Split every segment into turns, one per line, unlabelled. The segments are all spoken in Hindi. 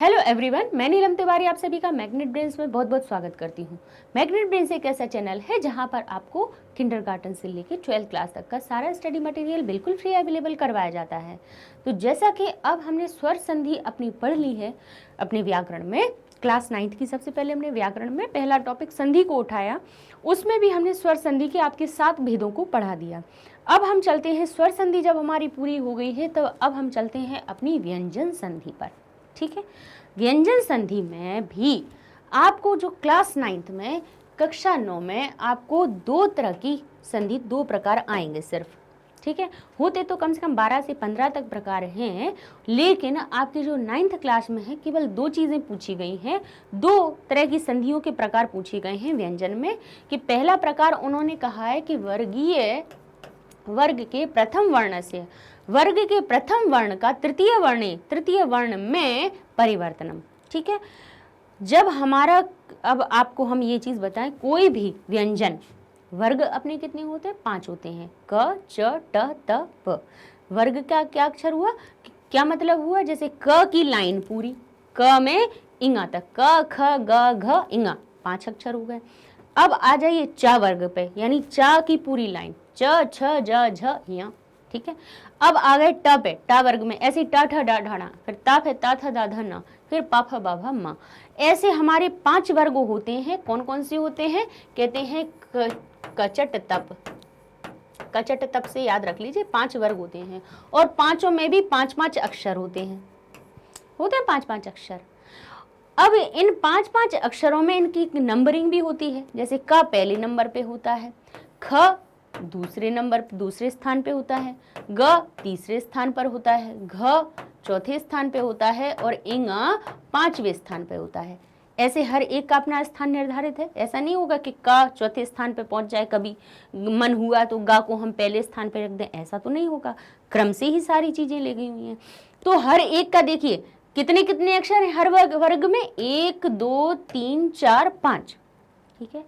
हेलो एवरीवन, मैं नीलम तिवारी आप सभी का मैग्नेट ब्रेन्स में बहुत बहुत स्वागत करती हूँ। मैग्नेट ब्रेन्स एक ऐसा चैनल है जहाँ पर आपको किंडरगार्टन से लेकर 12th क्लास तक का सारा स्टडी मटेरियल बिल्कुल फ्री अवेलेबल करवाया जाता है। तो जैसा कि अब हमने स्वर संधि अपनी पढ़ ली है अपने व्याकरण में, क्लास 9th की सबसे पहले हमने व्याकरण में पहला टॉपिक संधि को उठाया, उसमें भी हमने स्वर संधि के आपके 7 भेदों को पढ़ा दिया। अब हम चलते हैं, स्वर संधि जब हमारी पूरी हो गई है तो अब हम चलते हैं अपनी व्यंजन संधि पर। ठीक है, व्यंजन संधि में भी आपको जो क्लास 9th में कक्षा 9 में आपको 2 तरह की संधि, 2 प्रकार आएंगे सिर्फ। ठीक है, होते तो कम से कम 12 से 15 तक प्रकार हैं, लेकिन आपकी जो 9th क्लास में है केवल 2 चीज़ें पूछी गई हैं। 2 तरह की संधियों के प्रकार पूछे गए हैं व्यंजन में। कि पहला प्रकार उन्होंने कहा है कि वर्ग के प्रथम वर्ण से वर्ग के प्रथम वर्ण का तृतीय वर्ण में परिवर्तनम। ठीक है, जब हमारा, अब आपको हम ये चीज बताएं, कोई भी व्यंजन वर्ग अपने कितने होते हैं? 5 होते हैं। क, च, ट, त, प। वर्ग का क्या अक्षर हुआ, क्या मतलब हुआ? जैसे क की लाइन पूरी, क में इंगा तक, क, ख, ग, घ, इंगा, 5 अक्षर हो गए। अब आ जाइए च वर्ग पे, यानी च की पूरी लाइन, च, छ, ज, झ, य। ठीक है, अब आ गए ट पे, ट वर्ग में ऐसे ट, ठ, ड, ढ, ण, फिर ता, फ, ता, थ, दा, ध, न, फिर पा, फ, बा, भ, म। ऐसे हमारे 5 वर्ग होते हैं। कौन कौन से होते हैं? कहते हैं कचट तप। कचट तप से याद रख लीजिए, 5 वर्ग होते हैं और पांचों में भी 5-5 अक्षर होते हैं 5-5 अक्षर। अब इन 5-5 अक्षरों में इनकी नंबरिंग भी होती है। जैसे क पहले नंबर पे होता है, ख दूसरे स्थान पे होता है, ग तीसरे स्थान पर होता है, घ चौथे स्थान पे होता है और इंग 5वें स्थान पे होता है। ऐसे हर एक का अपना स्थान निर्धारित है। ऐसा नहीं होगा कि क चौथे स्थान पे पहुंच जाए, कभी मन हुआ तो ग को हम पहले स्थान पे रख दें, ऐसा तो नहीं होगा। क्रम से ही सारी चीजें ले गई हुई हैं। तो हर एक का देखिए कितने कितने अक्षर हैं हर वर्ग में? 1 2 3 4 5। ठीक है,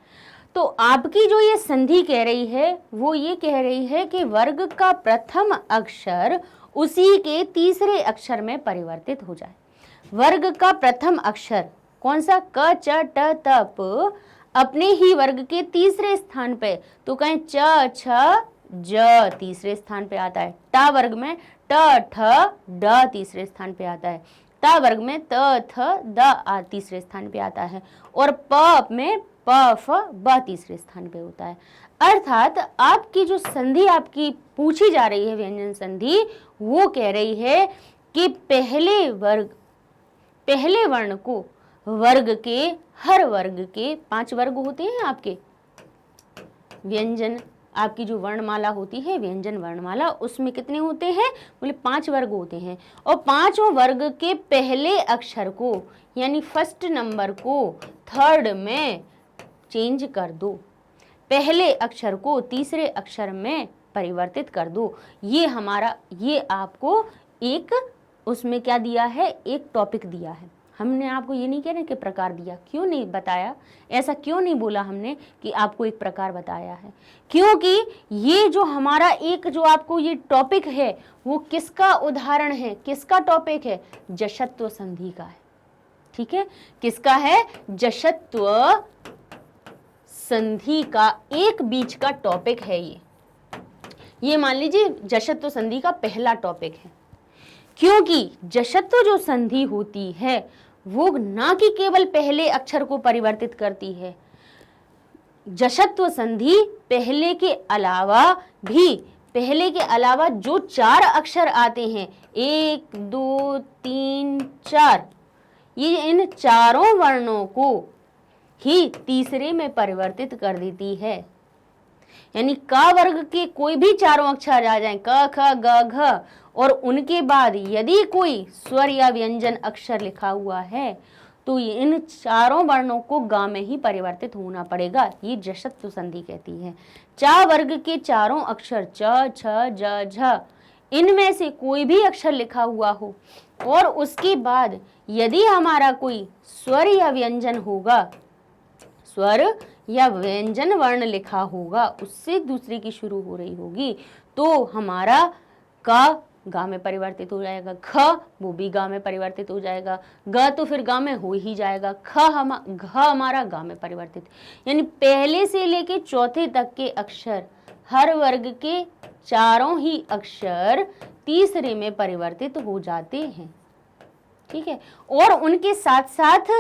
तो आपकी जो ये संधि कह रही है वो ये कह रही है कि वर्ग का प्रथम अक्षर उसी के तीसरे अक्षर में परिवर्तित हो जाए। वर्ग का प्रथम अक्षर कौन सा? क, च, ट, त, प अपने ही वर्ग के तीसरे स्थान पे, तो कहें च, छ, ज तीसरे स्थान पे आता है। ट वर्ग में ट, ठ, ड तीसरे स्थान पे आता है। ता वर्ग में त, थ, द तीसरे स्थान पे आता है और प में प, फ, ब तीसरे स्थान पे होता है। अर्थात आपकी जो संधि आपकी पूछी जा रही है व्यंजन संधि, वो कह रही है कि पहले वर्ण को वर्ग के, हर वर्ग के 5 वर्ग होते हैं आपके व्यंजन, आपकी जो वर्णमाला होती है व्यंजन वर्णमाला, उसमें कितने होते हैं? बोले 5 वर्ग होते हैं। और 5 वर्ग के पहले अक्षर को, यानी फर्स्ट नंबर को 3rd में चेंज कर दो, पहले अक्षर को तीसरे अक्षर में परिवर्तित कर दो। ये आपको एक उसमें क्या दिया है? एक टॉपिक दिया है। हमने आपको ये नहीं कह रहे कि प्रकार दिया, क्यों नहीं बताया, ऐसा क्यों नहीं बोला हमने कि आपको एक प्रकार बताया है? क्योंकि ये जो हमारा एक जो आपको ये टॉपिक है वो किसका उदाहरण है, किसका टॉपिक है? जशत्व संधि का है। ठीक है, किसका है? जशत्व संधि का एक बीच का टॉपिक है ये मान लीजिए जशत्व संधि का पहला टॉपिक है। क्योंकि जशत्व जो संधि होती है वो ना कि केवल पहले अक्षर को परिवर्तित करती है, जशत्व संधि पहले के अलावा जो 4 अक्षर आते हैं, 1 2 3 4, ये इन चारों वर्णों को ही तीसरे में परिवर्तित कर देती है। यानी क वर्ग के कोई भी 4 अक्षर आ जाएं, क, ख, ग, घ, और उनके बाद यदि कोई स्वर या व्यंजन अक्षर लिखा हुआ है तो इन चारों वर्णों को ग में ही परिवर्तित होना पड़ेगा। ये जशत्व संधि कहती है। च वर्ग के चारों अक्षर च, छ, ज, झ, इनमें से कोई भी अक्षर लिखा हुआ हो और उसके बाद यदि हमारा कोई स्वर या व्यंजन होगा, स्वर या व्यंजन वर्ण लिखा होगा, उससे दूसरे की शुरू हो रही होगी, तो हमारा का गा में परिवर्तित हो जाएगा, ख वो भी गा में परिवर्तित हो जाएगा, ग तो फिर गा में हो ही जाएगा, घ हमारा गा में परिवर्तित। यानी पहले से लेके चौथे तक के अक्षर, हर वर्ग के चारों ही अक्षर तीसरे में परिवर्तित हो जाते हैं। ठीक है, और उनके साथ साथ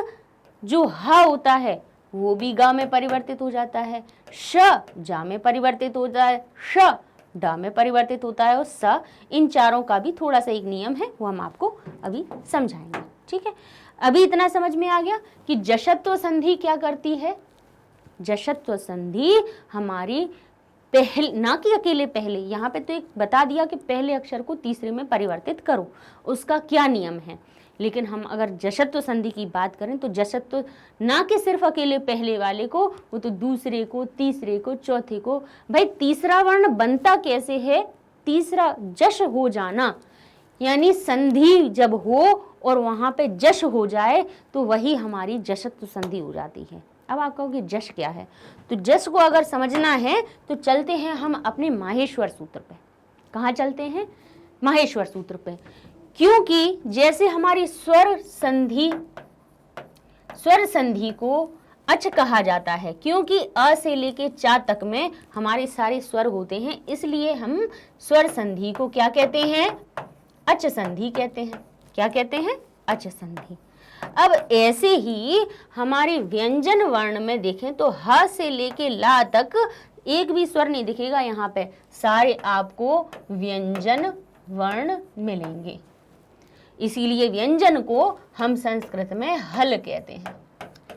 जो ह होता है वो भी गा में परिवर्तित हो जाता है, श जा में परिवर्तित होता है, श डा में परिवर्तित होता है, और स, इन चारों का भी थोड़ा सा एक नियम है, वो हम आपको अभी समझाएंगे। ठीक है, अभी इतना समझ में आ गया कि जशत्व संधि क्या करती है। जशत्व संधि हमारी ना कि अकेले पहले, यहाँ पे तो एक बता दिया कि पहले अक्षर को तीसरे में परिवर्तित करो, उसका क्या नियम है। लेकिन हम अगर जशत्व संधि की बात करें तो जशत्व ना कि सिर्फ अकेले पहले वाले को, वो तो दूसरे को, तीसरे को, चौथे को। भाई तीसरा वर्ण बनता कैसे है, तीसरा जश हो जाना, यानी संधि जब हो और वहां पे जश हो जाए तो वही हमारी जशत्व संधि हो जाती है। अब आप कहोगे जश क्या है, तो जश को अगर समझना है तो चलते हैं हम अपने माहेश्वर सूत्र पे। कहाँ चलते हैं, माहेश्वर सूत्र पे, क्योंकि जैसे हमारी स्वर संधि को अच कहा जाता है, क्योंकि अ से लेके चा तक में हमारे सारे स्वर होते हैं, इसलिए हम स्वर संधि को क्या कहते हैं, अच संधि कहते हैं। क्या कहते हैं, अच संधि। अब ऐसे ही हमारे व्यंजन वर्ण में देखें तो ह से लेके ला तक एक भी स्वर नहीं दिखेगा, यहाँ पे सारे आपको व्यंजन वर्ण मिलेंगे, इसीलिए व्यंजन को हम संस्कृत में हल कहते हैं,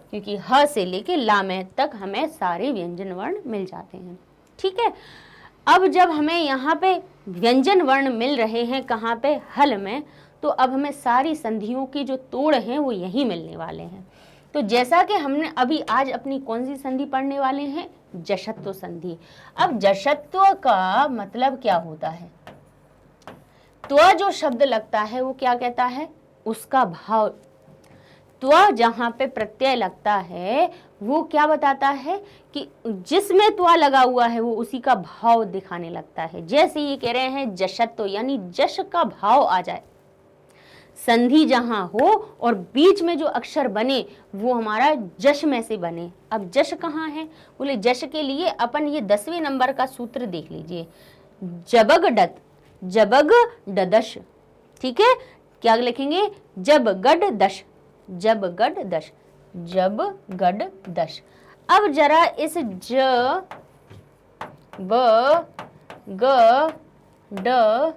क्योंकि ह से लेके ला में तक हमें सारे व्यंजन वर्ण मिल जाते हैं। ठीक है, अब जब हमें यहाँ पे व्यंजन वर्ण मिल रहे हैं, कहाँ पे, हल में, तो अब हमें सारी संधियों की जो तोड़ हैं वो यही मिलने वाले हैं। तो जैसा कि हमने अभी आज अपनी कौन सी संधि पढ़ने वाले हैं, जशत्व संधि। अब जशत्व का मतलब क्या होता है, त्व जो शब्द लगता है वो क्या कहता है, उसका भाव। त्व जहां पे प्रत्यय लगता है वो क्या बताता है कि जिसमें त्व लगा हुआ है वो उसी का भाव दिखाने लगता है। जैसे ये कह रहे हैं जशत्व, यानी जश का भाव आ जाए, संधि जहां हो और बीच में जो अक्षर बने वो हमारा जश में से बने। अब जश कहाँ है, बोले जश के लिए अपन ये 10वें नंबर का सूत्र देख लीजिए, जबग डत, जबग डदश। ठीक है, क्या लिखेंगे, जब गड दश, जब गड दश, जब गड दश। अब जरा इस ज ब ग ड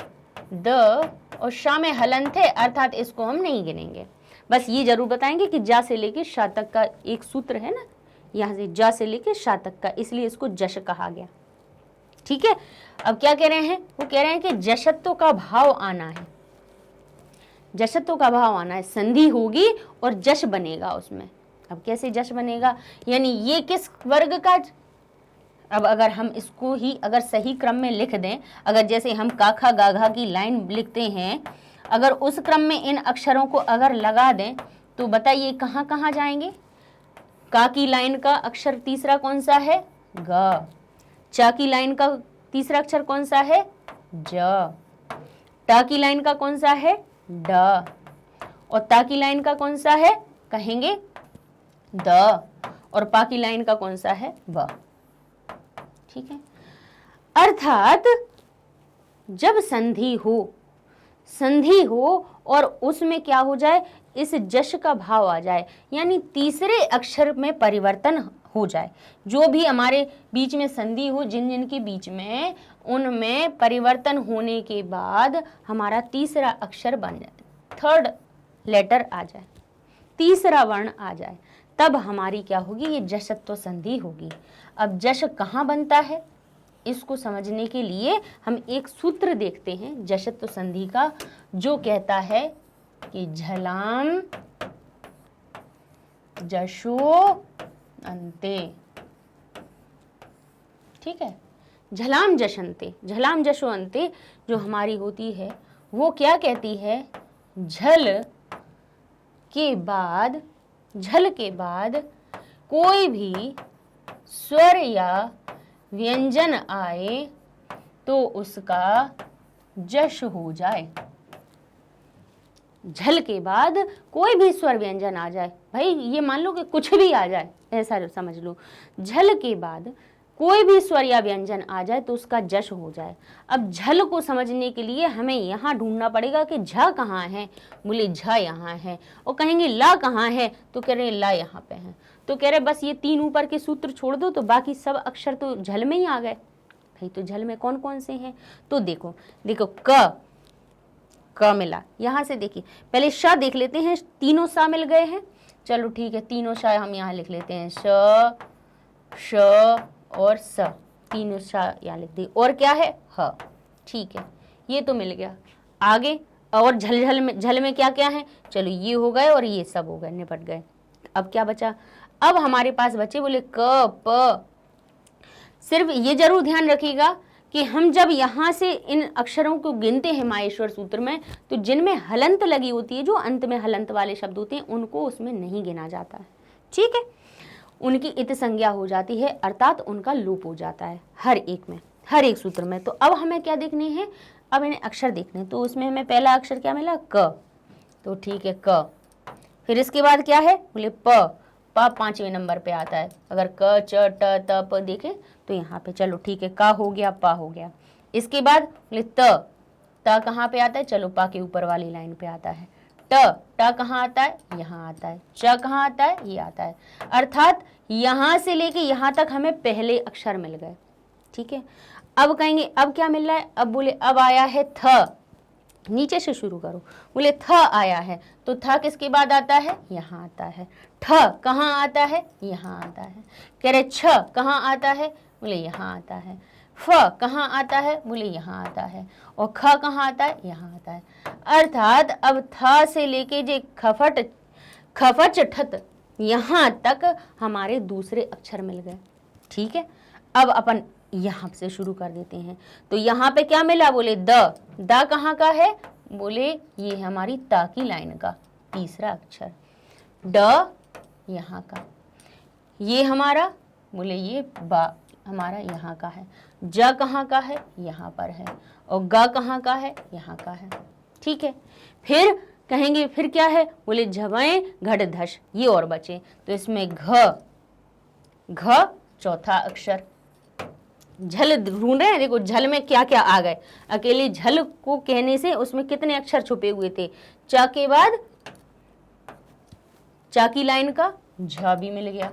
द और शा में हलंत है, अर्थात इसको हम नहीं गिनेंगे। बस ये जरूर बताएंगे कि जा से लेके शा तक का एक सूत्र है ना, यहाँ से जा से लेके शा तक का, इसलिए इसको जश कहा गया। ठीक है, अब क्या कह रहे हैं, वो कह रहे हैं कि जशत्व का भाव आना है, जशत्व का भाव आना है, संधि होगी और जश बनेगा उसमें। अब कैसे जश बनेगा, यानी ये किस वर्ग का, अब अगर हम इसको ही अगर सही क्रम में लिख दें, अगर जैसे हम काखा गाघा की लाइन लिखते हैं, अगर उस क्रम में इन अक्षरों को अगर लगा दें तो बताइए कहाँ कहाँ जाएंगे। का की लाइन का अक्षर तीसरा कौन सा है, ग। चा की लाइन का तीसरा अक्षर कौन सा है, ज। टा की लाइन का कौन सा है, ड। और ता की लाइन का कौन सा है, कहेंगे द। और पा की लाइन का कौन सा है, ब। ठीक है, अर्थात जब संधि हो और उसमें क्या हो जाए, इस जश का भाव आ जाए, यानी तीसरे अक्षर में परिवर्तन हो जाए, जो भी हमारे बीच में संधि हो, जिन जिन के बीच में, उनमें परिवर्तन होने के बाद हमारा तीसरा अक्षर बन जाए, थर्ड लेटर आ जाए, तीसरा वर्ण आ जाए, तब हमारी क्या होगी, ये जशत्व संधि होगी। अब जश कहाँ बनता है, इसको समझने के लिए हम एक सूत्र देखते हैं जशत्व संधि का, जो कहता है कि झलाम जशो अंते। ठीक है, झलाम जशंते, झलाम जशो अंते जो हमारी होती है वो क्या कहती है, झल के बाद कोई भी स्वर या व्यंजन आए तो उसका जश हो जाए। झल के बाद कोई भी स्वर व्यंजन आ जाए, भाई ये मान लो कि कुछ भी आ जाए, ऐसा समझ लो। झल के बाद कोई भी स्वर या व्यंजन आ जाए तो उसका जश हो जाए। अब झल को समझने के लिए हमें यहाँ ढूंढना पड़ेगा कि झ कहाँ है, बोले झ यहाँ है। और कहेंगे ला कहाँ है, तो कह रहे ला यहाँ पे है। तो कह रहे बस ये 3 ऊपर के सूत्र छोड़ दो तो बाकी सब अक्षर तो झल में ही आ गए। भाई तो झल में कौन कौन से हैं, तो देखो क मिला। यहाँ से देखिए पहले श देख लेते हैं, तीनों सा मिल गए हैं। चलो ठीक है, तीनों श हम यहाँ लिख लेते हैं, श श और स, तीनों श यहाँ लिख दी। और क्या है, ह। ठीक है, ये तो मिल गया। आगे और झल में क्या क्या है, चलो ये हो गए और ये सब हो गए, निपट गए। अब क्या बचा, अब हमारे पास बचे बोले क प। सिर्फ ये जरूर ध्यान रखिएगा कि हम जब यहाँ से इन अक्षरों को गिनते हैं माहेश्वर सूत्र में, तो जिनमें हलंत लगी होती है, जो अंत में हलंत वाले शब्द होते हैं, उनको उसमें नहीं गिना जाता है। ठीक है, उनकी इत संज्ञा हो जाती है, अर्थात उनका लोप हो जाता है हर एक में, हर एक सूत्र में। तो अब हमें क्या देखने हैं, अब इन्हें अक्षर देखने हैं। तो उसमें हमें पहला अक्षर क्या मिला, क। तो ठीक है क। फिर इसके बाद क्या है, बोले प 5वें नंबर पे आता है। अगर क च ट त प देखें तो यहाँ पे, चलो ठीक है, का हो गया, पा हो गया। इसके बाद बोले त कहाँ पे आता है, चलो पा के ऊपर वाली लाइन पे आता है। ट कहाँ आता है, यहाँ आता है। च कहाँ आता है, ये आता है। अर्थात यहाँ से लेके यहाँ तक हमें पहले अक्षर मिल गए। ठीक है, अब कहेंगे अब क्या मिल रहा है, अब बोले अब आया है थ। नीचे से शुरू करो, बोले थ आया है, तो थ किसके बाद आता है, यहाँ आता है। ठ कहाँ आता है, यहाँ आता है। कह रहे छ कहाँ आता है, बोले यहाँ आता है। फ कहाँ आता है, बोले यहाँ आता है। और ख कहाँ आता है, यहाँ आता है। अर्थात अब थ से लेके जे खफच ठत यहाँ तक हमारे दूसरे अक्षर मिल गए। ठीक है, अब अपन यहाँ से शुरू कर देते हैं। तो यहाँ पे क्या मिला, बोले द कहाँ का है, बोले ये है हमारी ता की लाइन का तीसरा अक्षर। ड यहाँ का, ये हमारा बोले ये बा हमारा यहाँ का है। ज कहाँ का है, यहाँ पर है। और ग कहाँ का है, यहाँ का है। ठीक है, फिर कहेंगे फिर क्या है, बोले झवें घट धश, ये और बचे। तो इसमें घ चौथा अक्षर। झल ढूंढ रहे हैं, देखो झल में क्या क्या आ गए। अकेले झल को कहने से उसमें कितने अक्षर छुपे हुए थे। च के बाद चा की लाइन का झ भी मिल गया।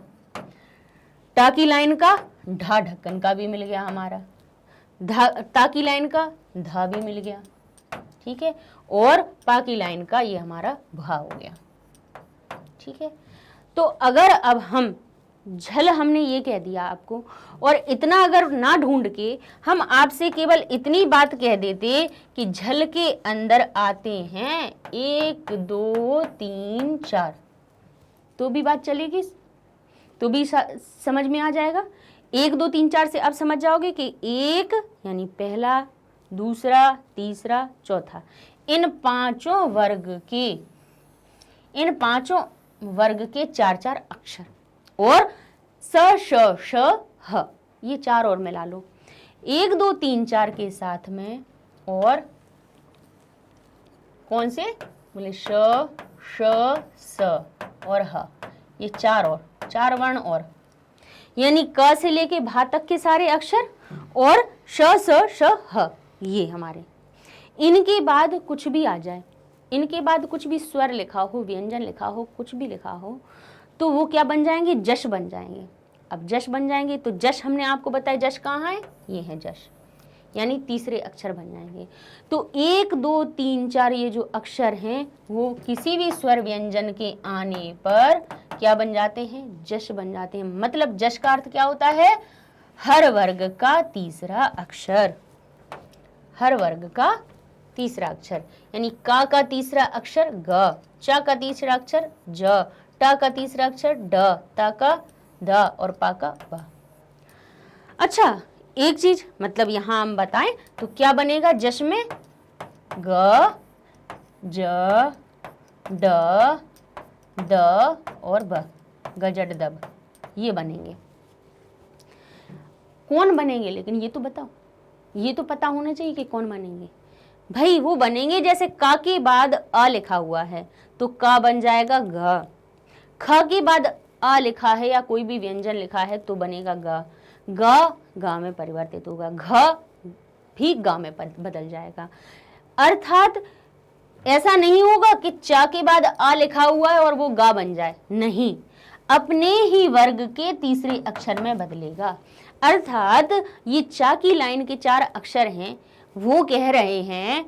टा की लाइन का ढा ढक्कन का भी मिल गया हमारा। ता की लाइन का धा भी मिल गया। ठीक है, और पा की लाइन का ये हमारा भा हो गया। ठीक है, तो अगर अब हम झल हमने ये कह दिया आपको, और इतना अगर ना ढूंढ के हम आपसे केवल इतनी बात कह देते कि झल के अंदर आते हैं 1 2 3 4, तो भी बात चलेगी, तो भी समझ में आ जाएगा। 1 2 3 4 से अब समझ जाओगे कि 1 यानी पहला, दूसरा, तीसरा, चौथा, इन पांचों वर्ग के 4 अक्षर, और स श श ह, ये 4 और मिला लो 1 2 3 4 के साथ में। और कौन से, बोले श श स और ह, ये 4 वर्ण, और यानी क से लेके भा तक के सारे अक्षर, और श स श ह, ये हमारे। इनके बाद कुछ भी आ जाए, इनके बाद कुछ भी स्वर लिखा हो, व्यंजन लिखा हो, कुछ भी लिखा हो, तो वो क्या बन जाएंगे, जश बन जाएंगे। अब जश बन जाएंगे तो जश हमने आपको बताया जश कहाँ है, ये है जश, यानी तीसरे अक्षर बन जाएंगे। तो 1 2 3 4 ये जो अक्षर हैं वो किसी भी स्वर व्यंजन के आने पर क्या बन जाते हैं, जश बन जाते हैं। मतलब जश का अर्थ क्या होता है, हर वर्ग का तीसरा अक्षर, हर वर्ग का तीसरा अक्षर। यानी का तीसरा अक्षर ग, चा का तीसरा अक्षर ज, टा का तीसरा अक्षर ड, ता का द, और पा का ब। अच्छा, एक चीज मतलब यहां हम बताएं तो क्या बनेगा जश में, ग ज ड द और ब, गजड दब, ये बनेंगे। कौन बनेंगे लेकिन ये तो बताओ, ये तो पता होना चाहिए कि कौन बनेंगे। भाई वो बनेंगे जैसे का के बाद अ लिखा हुआ है तो का बन जाएगा घ, ख के बाद अ लिखा है या कोई भी व्यंजन लिखा है तो बनेगा ग, ग में परिवर्तित होगा, घ भी ग में बदल जाएगा। अर्थात ऐसा नहीं होगा कि चा के बाद आ लिखा हुआ है और वो गा बन जाए, नहीं, अपने ही वर्ग के तीसरे अक्षर में बदलेगा। अर्थात ये चा की लाइन के 4 अक्षर हैं, वो कह रहे हैं,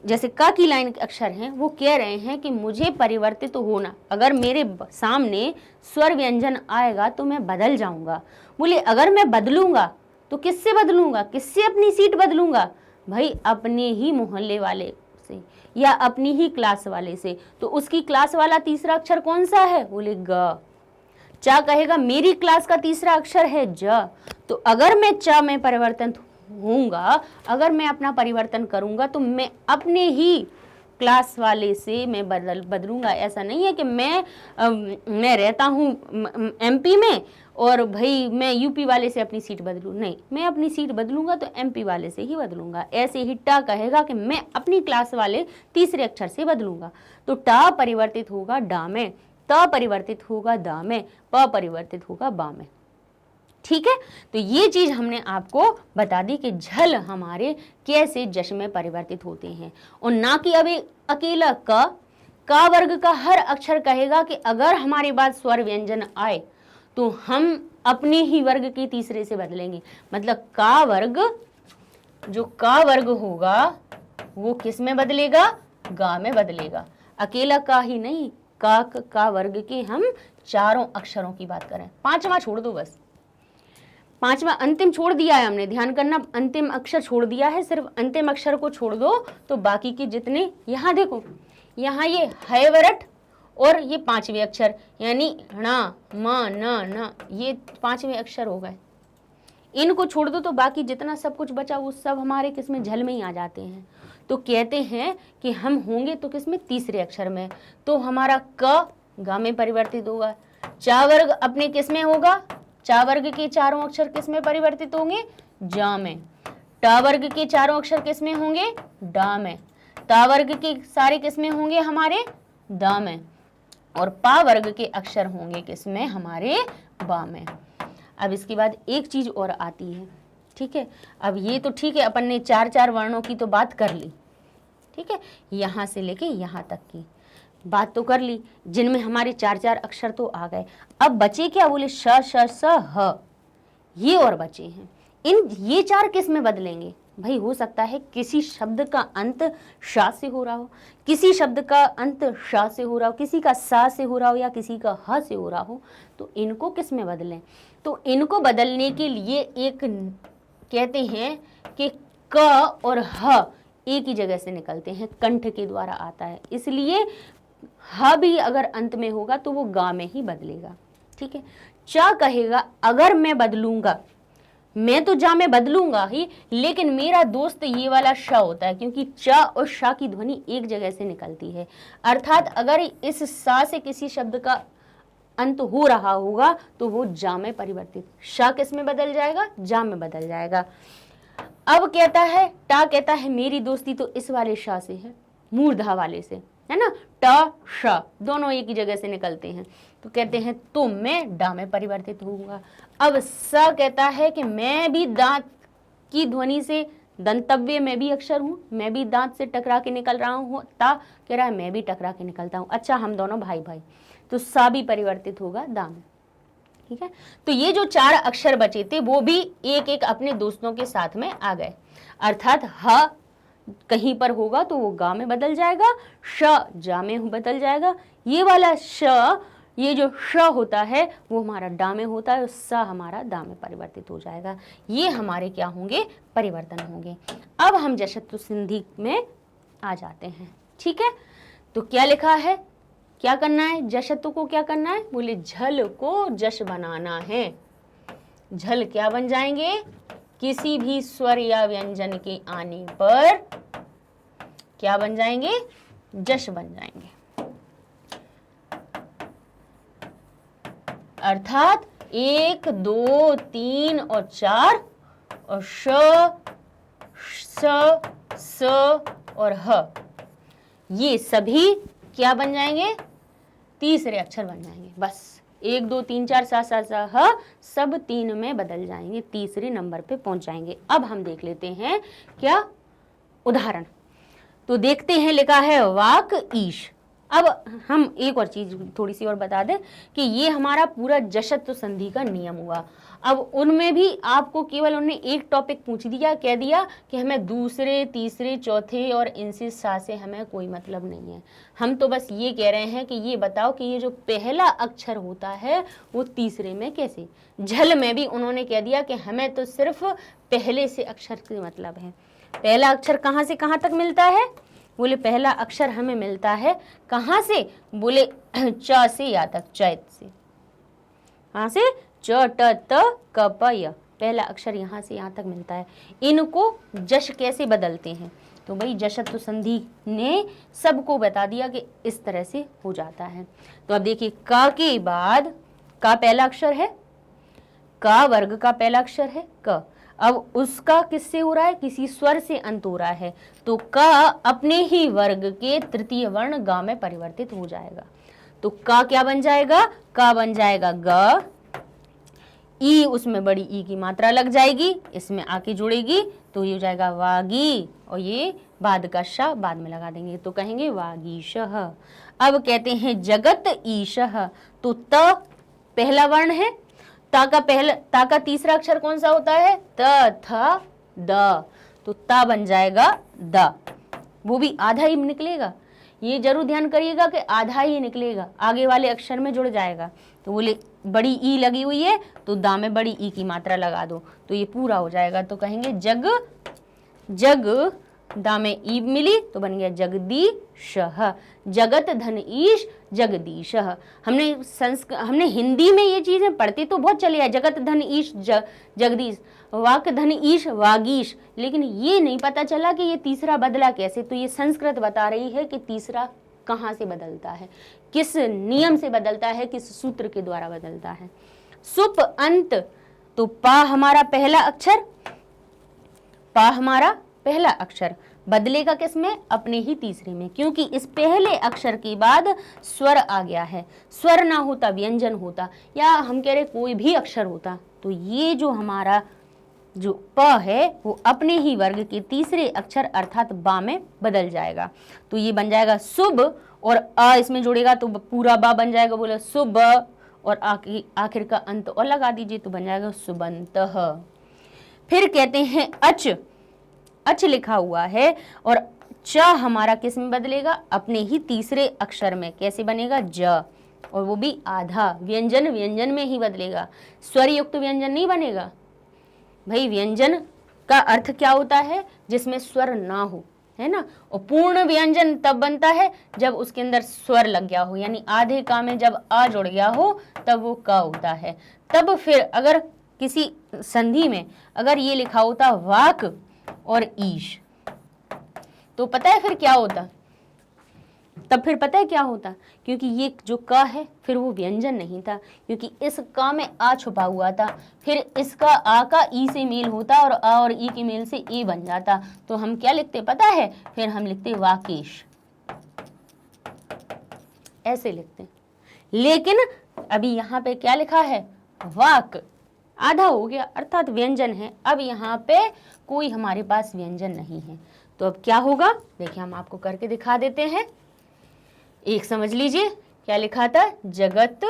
जैसे का की लाइन के अक्षर हैं, वो कह रहे हैं कि मुझे परिवर्तित होना, अगर मेरे सामने स्वर व्यंजन आएगा तो मैं बदल जाऊंगा। बोले अगर मैं बदलूंगा तो किससे बदलूंगा, किससे अपनी सीट बदलूंगा? भाई अपने ही मोहल्ले वाले से या अपनी ही क्लास वाले से। तो उसकी क्लास वाला तीसरा अक्षर कौन सा है? बोले ग। चा कहेगा मेरी क्लास का तीसरा अक्षर है ज। तो अगर मैं चा में परिवर्तन होऊंगा, अगर मैं अपना परिवर्तन करूंगा तो मैं अपने ही क्लास वाले से मैं बदलूंगा। ऐसा नहीं है कि मैं रहता हूँ एमपी में और भाई मैं यूपी वाले से अपनी सीट बदलूं, नहीं, मैं अपनी सीट बदलूंगा तो एमपी वाले से ही बदलूंगा। ऐसे ही टा कहेगा कि मैं अपनी क्लास वाले तीसरे अक्षर से बदलूंगा। तो टा परिवर्तित होगा डा में, त परिवर्तित होगा दा में, प परिवर्तित होगा बा में। ठीक है, तो ये चीज हमने आपको बता दी कि झल हमारे कैसे जश में परिवर्तित होते हैं। और ना कि अब अकेला का वर्ग का हर अक्षर कहेगा कि अगर हमारे पास स्वर व्यंजन आए तो हम अपने ही वर्ग के तीसरे से बदलेंगे। मतलब का वर्ग, जो का वर्ग होगा वो किस में बदलेगा? गा में बदलेगा। अकेला का ही नहीं, का वर्ग के हम 4 अक्षरों की बात करें। 5वां छोड़ दो, बस 5वां अंतिम छोड़ दिया है हमने, ध्यान करना, अंतिम अक्षर छोड़ दिया है, सिर्फ अंतिम अक्षर को छोड़ दो तो बाकी के जितने, यहाँ देखो, यहाँ ये है वरट और ये 5वें अक्षर यानी णा म न, ये 5वें अक्षर हो गए। इनको छोड़ दो तो बाकी जितना सब कुछ बचा वो सब हमारे किसमें? झल में ही आ जाते हैं। तो कहते हैं कि हम होंगे तो किसमें? तीसरे अक्षर में। तो हमारा क गा में परिवर्तित होगा। चा वर्ग अपने किसमें होगा? चा वर्ग के 4 अक्षर किसमें परिवर्तित होंगे? जा में। टा वर्ग के 4 अक्षर किसमें होंगे? डा में। ता वर्ग के सारे किसमें होंगे? हमारे दा में। और पा वर्ग के अक्षर होंगे किसमें? हमारे बा में। अब इसके बाद एक चीज और आती है, ठीक है। अब ये तो ठीक है, अपन ने 4 वर्णों की तो बात कर ली, ठीक है, यहां से लेके यहां तक की बात तो कर ली, जिनमें हमारे 4 अक्षर तो आ गए। अब बचे क्या? बोले श श स ह, ये और बचे हैं। ये 4 किस में बदलेंगे? भाई हो सकता है किसी शब्द का अंत शा से हो रहा हो, किसी शब्द का अंत शा से हो रहा हो, किसी का सा से हो रहा हो या किसी का ह से हो रहा हो, तो इनको किस में बदलें? तो इनको बदलने के लिए एक कहते हैं कि क और ह एक ही जगह से निकलते हैं, कंठ के द्वारा आता है, इसलिए ह भी अगर अंत में होगा तो वो गा में ही बदलेगा। ठीक है, चा कहेगा अगर मैं बदलूंगा, मैं तो जा में बदलूंगा ही, लेकिन मेरा दोस्त ये वाला श होता है, क्योंकि च और शा की ध्वनि एक जगह से निकलती है। अर्थात अगर इस सा से किसी शब्द का अंत हो रहा होगा तो वो जा में परिवर्तित, शा किस में बदल जाएगा? जा में बदल जाएगा। अब कहता है, टा कहता है मेरी दोस्ती तो इस वाले शा से है, मूर्धा वाले से, है ना, टा श दोनों एक ही जगह से निकलते हैं, तो कहते हैं तो मैं डा में परिवर्तित होऊंगा। अब स कहता है कि मैं भी दांत की ध्वनि से, दंतव्य में भी अक्षर हूं, मैं भी दांत से टकरा के निकल रहा हूं, ता कह रहा है मैं भी टकरा के निकलता हूं, अच्छा हम दोनों भाई भाई, तो सा भी परिवर्तित होगा दा में। ठीक है, तो ये जो 4 अक्षर बचे थे वो भी एक एक अपने दोस्तों के साथ में आ गए। अर्थात ह कहीं पर होगा तो वो गा में बदल जाएगा, श जा में बदल जाएगा, ये वाला श, ये जो श होता है वो हमारा डा में होता है, स हमारा दा में परिवर्तित हो जाएगा। ये हमारे क्या होंगे? परिवर्तन होंगे। अब हम जशत्तु सिंधी में आ जाते हैं। ठीक है, तो क्या लिखा है, क्या करना है? जशत्तु को क्या करना है? बोले झल को जश बनाना है। झल क्या बन जाएंगे? किसी भी स्वर या व्यंजन के आने पर क्या बन जाएंगे? जश बन जाएंगे। अर्थात 1, 2, 3 और 4 और श, स, और ह, ये सभी क्या बन जाएंगे, तीसरे अक्षर बन जाएंगे। बस 1 2 3 4 7 7 ह सब 3 में बदल जाएंगे, तीसरे नंबर पे पहुंच जाएंगे। अब हम देख लेते हैं क्या उदाहरण। तो देखते हैं, लिखा है वाक ईश। अब हम एक और चीज थोड़ी सी और बता दें कि ये हमारा पूरा जशत्व संधि का नियम हुआ। अब उनमें भी आपको केवल उन्होंने एक टॉपिक पूछ दिया, कह दिया कि हमें दूसरे, तीसरे, चौथे और इनसे सा से हमें कोई मतलब नहीं है। हम तो बस ये कह रहे हैं कि ये बताओ कि ये जो पहला अक्षर होता है वो तीसरे में कैसे। झल में भी उन्होंने कह दिया कि हमें तो सिर्फ पहले से अक्षर से मतलब है। पहला अक्षर कहाँ से कहाँ तक मिलता है, बोले पहला अक्षर हमें मिलता है कहाँ से, बोले च से या तक, चैत से। कहाँ से, च ट त क प य, पहला अक्षर यहाँ से यहाँ तक मिलता है। इनको जश कैसे बदलते हैं, तो भाई जशत्व संधि ने सबको बता दिया कि इस तरह से हो जाता है। तो अब देखिए, क के बाद का पहला अक्षर है, का वर्ग का पहला अक्षर है क। अब उसका किससे हो रहा है, किसी स्वर से अंत हो रहा है, तो क अपने ही वर्ग के तृतीय वर्ण ग में परिवर्तित हो जाएगा। तो क क्या बन जाएगा, क बन जाएगा ग, ई उसमें बड़ी ई की मात्रा लग जाएगी, इसमें आके जुड़ेगी तो ये हो जाएगा वागी, और ये बाद का श बाद में लगा देंगे तो कहेंगे वागीशः। अब कहते हैं जगत ईशः, तो त पहला वर्ण है, ता का तीसरा अक्षर कौन सा होता है, त थ द, तो ता बन जाएगा द, वो भी आधा ही निकलेगा। ये जरूर ध्यान करिएगा कि आधा ही निकलेगा, आगे वाले अक्षर में जुड़ जाएगा। तो बोले बड़ी ई लगी हुई है तो दा में बड़ी ई की मात्रा लगा दो तो ये पूरा हो जाएगा, तो कहेंगे जग, जग दा में ई मिली तो बन गया जगदीशः, जगत धन ईश जगदीशः। हमने हिंदी में ये चीजें पढ़ते तो बहुत चले आए, जगत धन ईश जगदीश, वाक धन ईश वागीश, लेकिन ये नहीं पता चला कि ये तीसरा बदला कैसे। तो ये संस्कृत बता रही है कि तीसरा कहाँ से बदलता है, किस नियम से बदलता है, किस सूत्र के द्वारा बदलता है। सुप अंत, तो पा हमारा पहला अक्षर, पा हमारा पहला अक्षर बदलेगा किसमें, अपने ही तीसरे में, क्योंकि इस पहले अक्षर के बाद स्वर आ गया है। स्वर ना होता व्यंजन होता, या हम कह रहे कोई भी अक्षर होता, तो ये जो हमारा जो प है वो अपने ही वर्ग के तीसरे अक्षर अर्थात बा में बदल जाएगा। तो ये बन जाएगा शुभ, और अ इसमें जुड़ेगा तो पूरा बा बन जाएगा, बोले शुभ, और आखिर का अंत और लगा दीजिए तो बन जाएगा सुबंतः। फिर कहते हैं अच, अच लिखा हुआ है और च हमारा किस में बदलेगा, अपने ही तीसरे अक्षर में। कैसे बनेगा, ज, और वो भी आधा, व्यंजन व्यंजन में ही बदलेगा, स्वर युक्त व्यंजन नहीं बनेगा। भाई व्यंजन का अर्थ क्या होता है, जिसमें स्वर ना हो, है ना। और पूर्ण व्यंजन तब बनता है जब उसके अंदर स्वर लग गया हो, यानी आधे का में जब आ जुड़ गया हो तब वो क होता है। तब फिर अगर किसी संधि में अगर ये लिखा होता वाक और ईश, तो पता है फिर क्या होता, तब फिर पता है क्या होता, क्योंकि ये जो क है फिर वो व्यंजन नहीं था, क्योंकि इस क में आ छुपा हुआ था, फिर इसका आ का ई से मेल होता और आ और ई के मेल से ए बन जाता। तो हम क्या लिखते पता है, फिर हम लिखते वाकेश, ऐसे लिखते। लेकिन अभी यहाँ पे क्या लिखा है, वाक, आधा हो गया अर्थात व्यंजन है। अब यहाँ पे कोई हमारे पास व्यंजन नहीं है, तो अब क्या होगा, देखिए हम आपको करके दिखा देते हैं। एक समझ लीजिए क्या लिखा था, जगत,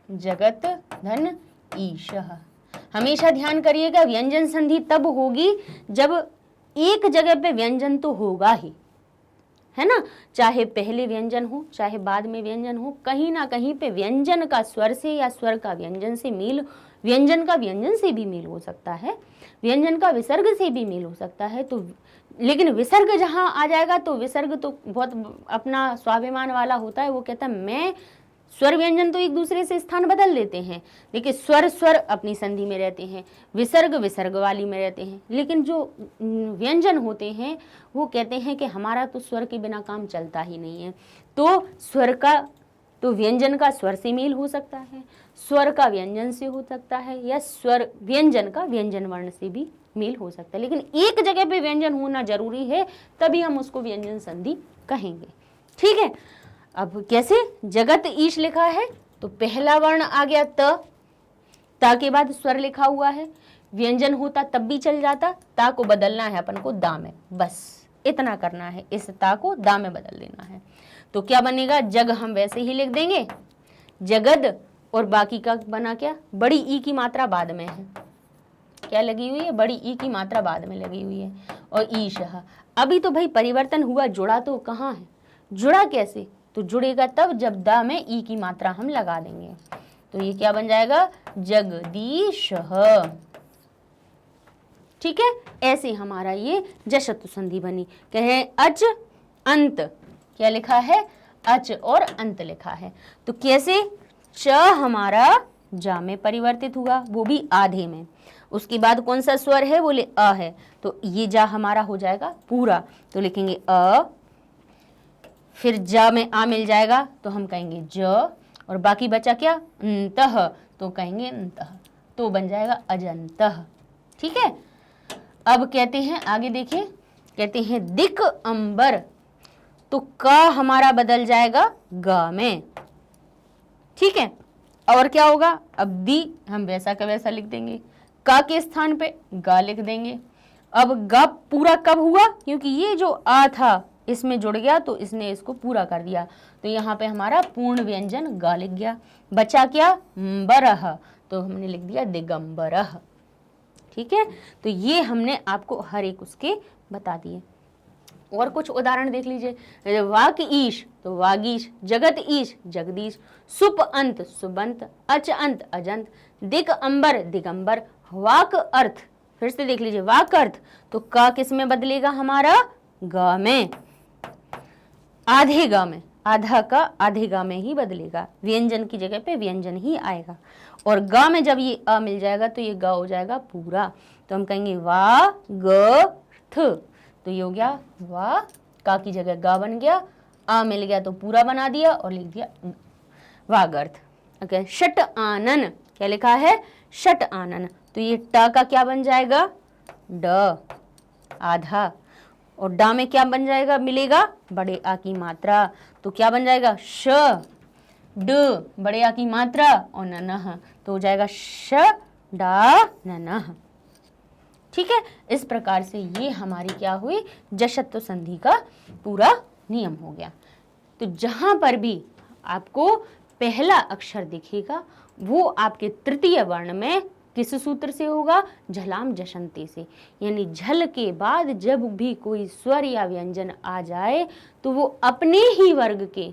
जगत धन ईशः। हमेशा ध्यान करिएगा व्यंजन संधि तब होगी जब एक जगह पे व्यंजन तो होगा ही, है ना। चाहे पहले व्यंजन हो चाहे बाद में व्यंजन हो, कहीं ना कहीं पे व्यंजन का स्वर से या स्वर का व्यंजन से मेल, व्यंजन का व्यंजन से भी मेल हो सकता है, व्यंजन का विसर्ग से भी मेल हो सकता है। तो लेकिन विसर्ग जहाँ आ जाएगा तो विसर्ग तो बहुत अपना स्वाभिमान वाला होता है, वो कहता है मैं, स्वर व्यंजन तो एक दूसरे से स्थान बदल देते हैं, देखिए स्वर स्वर अपनी संधि में रहते हैं, विसर्ग विसर्ग वाली में रहते हैं, लेकिन जो व्यंजन होते हैं वो कहते हैं कि हमारा तो स्वर के बिना काम चलता ही नहीं है। तो स्वर का, तो व्यंजन का स्वर से मेल हो सकता है, स्वर का व्यंजन से हो सकता है, या स्वर व्यंजन का व्यंजन वर्ण से भी मेल हो सकता है, लेकिन एक जगह पे व्यंजन होना जरूरी है, तभी हम उसको व्यंजन संधि कहेंगे। ठीक है, अब कैसे, जगत ईश लिखा है तो पहला वर्ण आ गया ता के बाद स्वर लिखा हुआ है, व्यंजन होता तब भी चल जाता, ता को बदलना है अपन को दा में, बस इतना करना है, इस ता को दा में बदल देना है। तो क्या बनेगा, जग हम वैसे ही लिख देंगे, जगद, और बाकी का बना क्या, बड़ी ई की मात्रा बाद में है, क्या लगी हुई है, बड़ी ई की मात्रा बाद में लगी हुई है, और ईशः। अभी तो भाई परिवर्तन हुआ, जुड़ा तो कहाँ है, जुड़ा कैसे, तो जुड़ेगा तब जब दा में ई की मात्रा हम लगा देंगे। तो ये क्या बन जाएगा, जगदीशः। ठीक है, ऐसे हमारा ये जशत्व संधि बनी। कहे अच अंत, क्या लिखा है, अच और अंत लिखा है, तो कैसे, च हमारा जा में परिवर्तित हुआ, वो भी आधे में, उसके बाद कौन सा स्वर है, बोले अ है, तो ये जा हमारा हो जाएगा पूरा, तो लिखेंगे अ, फिर जा में आ मिल जाएगा तो हम कहेंगे ज, और बाकी बचा क्या, अंतः, तो कहेंगे अंतः, तो बन जाएगा अजंतः। ठीक है, अब कहते हैं आगे देखिए, कहते हैं दिक अंबर, तो का हमारा बदल जाएगा गा में। ठीक है, और क्या होगा, अब दी हम वैसा का वैसा लिख देंगे, का के स्थान पे गा लिख देंगे। अब गा पूरा कब हुआ, क्योंकि ये जो आ था इसमें जुड़ गया तो इसने इसको पूरा कर दिया, तो यहाँ पे हमारा पूर्ण व्यंजन गा लिख गया। बचा क्या, बरह, तो हमने लिख दिया दिगंबरह। ठीक है, तो ये हमने आपको हर एक उसके बता दिए। और कुछ उदाहरण देख लीजिए, वाक ईश तो वागीश, जगत ईश जगदीश, सुप अंत सुबंत, अच अंत अजंत, दिक अंबर दिगंबर, वाक अर्थ, फिर से देख लीजिए, वाक अर्थ तो का किस में बदलेगा हमारा, गा में, आधे गा में, आधा का आधे गा में ही बदलेगा, व्यंजन की जगह पे व्यंजन ही आएगा, और गा में जब ये अ मिल जाएगा तो ये गा हो जाएगा पूरा, तो हम कहेंगे वा ग थ, तो ये हो गया वा, का की जगह गा बन गया, आ मिल गया तो पूरा बना दिया और लिख दिया वागर्थ। ओके, शट आनन, क्या लिखा है, शट आनन, तो ये ट का क्या बन जाएगा, ड, आधा, और डा में क्या बन जाएगा, मिलेगा बड़े आ की मात्रा, तो क्या बन जाएगा, श ड, बड़े आ की मात्रा, और ननह, तो हो जाएगा श डा ननह। ठीक है, इस प्रकार से ये हमारी क्या हुई, जशत्व संधि का पूरा नियम हो गया। तो जहां पर भी आपको पहला अक्षर दिखेगा वो आपके तृतीय वर्ण में किस सूत्र से होगा, झलाम जशंते से, यानी झल के बाद जब भी कोई स्वर या व्यंजन आ जाए तो वो अपने ही वर्ग के,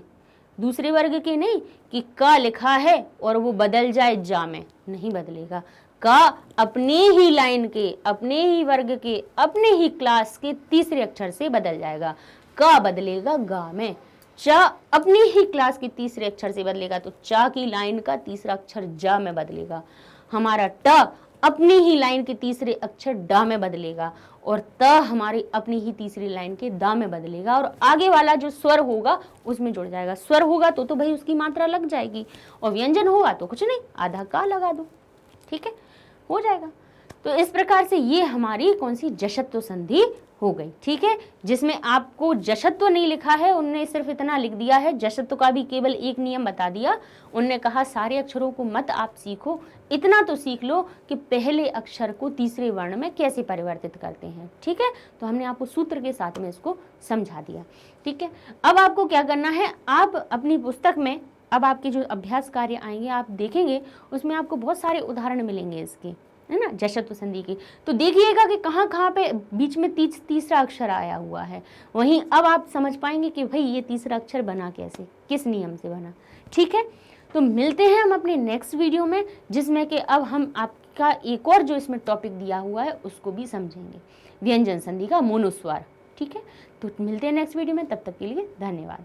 दूसरे वर्ग के नहीं कि का लिखा है और वो बदल जाए जा में, नहीं बदलेगा, का अपने ही लाइन के, अपने ही वर्ग के, अपने ही क्लास के तीसरे अक्षर से बदल जाएगा, का बदलेगा गा में, चा अपनी ही क्लास के तीसरे अक्षर से बदलेगा तो चा की लाइन का तीसरा अक्षर जा में बदलेगा, हमारा ट अपनी ही लाइन के तीसरे अक्षर डा में बदलेगा, और त हमारी अपनी ही तीसरी लाइन के दा में बदलेगा, और आगे वाला जो स्वर होगा उसमें जुड़ जाएगा। स्वर होगा तो भाई उसकी मात्रा लग जाएगी, और व्यंजन होगा तो कुछ नहीं, आधा का लगा दो, ठीक है, हो जाएगा। तो इस प्रकार से ये हमारी कौन सी, जशत्व संधि हो गई। ठीक है, जिसमें आपको जशत्व नहीं लिखा है, उनने सिर्फ इतना लिख दिया है, जशत्व का भी केवल एक नियम बता दिया, उनने कहा सारे अक्षरों को मत आप सीखो, इतना तो सीख लो कि पहले अक्षर को तीसरे वर्ण में कैसे परिवर्तित करते हैं। ठीक है, तो हमने आपको सूत्र के साथ में इसको समझा दिया। ठीक है, अब आपको क्या करना है, आप अपनी पुस्तक में, अब आपके जो अभ्यास कार्य आएंगे आप देखेंगे, उसमें आपको बहुत सारे उदाहरण मिलेंगे इसके, है ना, जशत्व संधि की, तो देखिएगा कि कहाँ कहाँ पे बीच में तीसरा अक्षर आया हुआ है, वहीं अब आप समझ पाएंगे कि भाई ये तीसरा अक्षर बना कैसे, किस नियम से बना। ठीक है, तो मिलते हैं हम अपने नेक्स्ट वीडियो में, जिसमें कि अब हम आपका एक और जो इसमें टॉपिक दिया हुआ है उसको भी समझेंगे, व्यंजन संधि का मोनुस्वार। ठीक है, तो मिलते हैं नेक्स्ट वीडियो में, तब तक के लिए धन्यवाद।